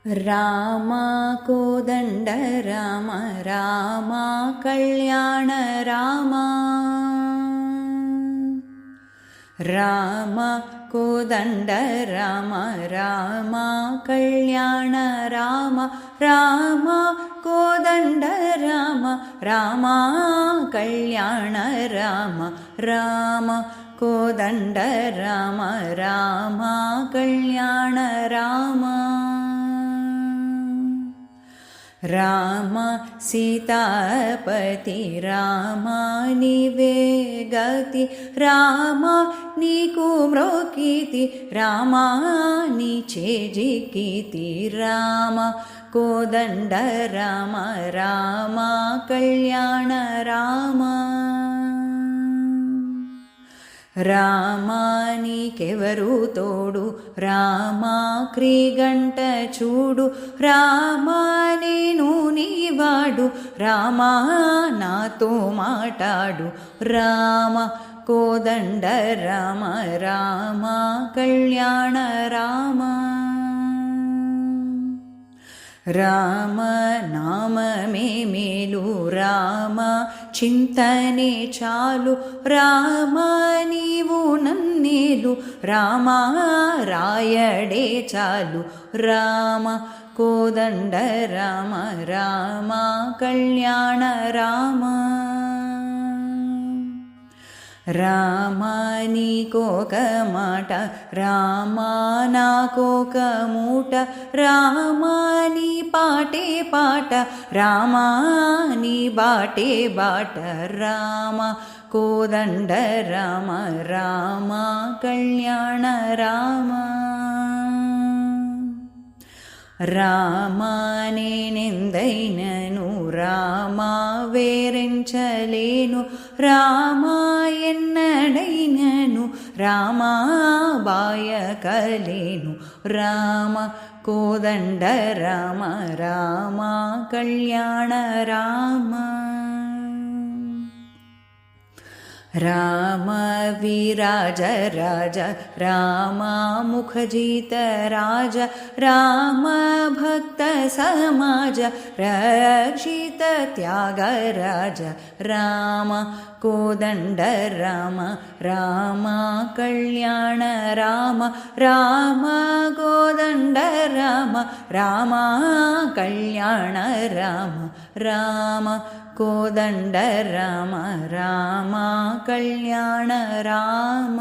ರಾಮ ಕೋದಂಡ ರಾಮ ರಾಮ ಕಲ್ಯಾಣ ರಾಮ ರಾಮ ಕೋದಂಡ ರಾಮ ರಾಮ ಕಲ್ಯಾಣ ರಾಮ ರಾಮ ಕೋದಂಡ ರಾಮ ರಾಮ ಕಲ್ಯಾಣ ರಾಮ ರಾಮ ಕೋದಂಡ ರಾಮ ರಾಮ ಕಲ್ಯಾಣ ರಾಮ ರಾಮ ಸೀತಾಪತಿ ರಾಮ ನೀವೇ ಗತಿ ರಾಮ ನೀಕು ಮ್ರೋಕೀತಿ ರಾಮ ನೀಚೆ ಜಿಕ್ಕೀತಿ ರಾಮ ಕೋದಂಡ ರಾಮ ರಾಮ ಕಲ್ಯಾಣ ರಾಮ ರಾಮ ನೀಕೆವರು ತೋಡು ರಾಮ ಕ್ರೀಗಂಟ ಚೂಡು ರಾಮ ನೀನು ನೀವಾಡು ರಾಮ ನಾతో ಮಾಟಾಡು ರಾಮ ಕೋದಂಡ ರಾಮ ರಾಮ ಕಲ್ಯಾಣ ರಾಮ ರಾಮ ನಾಮమే ಮೇಲು ರಾಮ చింతనే చాలు రామ నీవు నన్నేలు రామ రాయడే చాలు రామ కోదండ రామ రామ కళ్యాణ రామ రామ నీకోక మాట రామ నాకోక మూట రామ నీ పాటే పాట రామ నీ బాటే బాట రామ కోదండ రామ రామ కళ్యాణ రామ రామ నేనెందైనను రామ వేరించలేను రామ ఎన్నడైనను రామ బాయకలేను రామ కోదండ రామ రామ కళ్యాణ రామ రామ విరాజ రాజ రామ ముఖజిత రాజ రామ భక్త సమాజ రక్షిత త్యాగరాజ రామ కోదండ రామ రామ కళ్యాణ రామ రామ కోదండ రామ రామ కళ్యాణ రామ రామ కోదండ రామ రామ కళ్యాణ రామ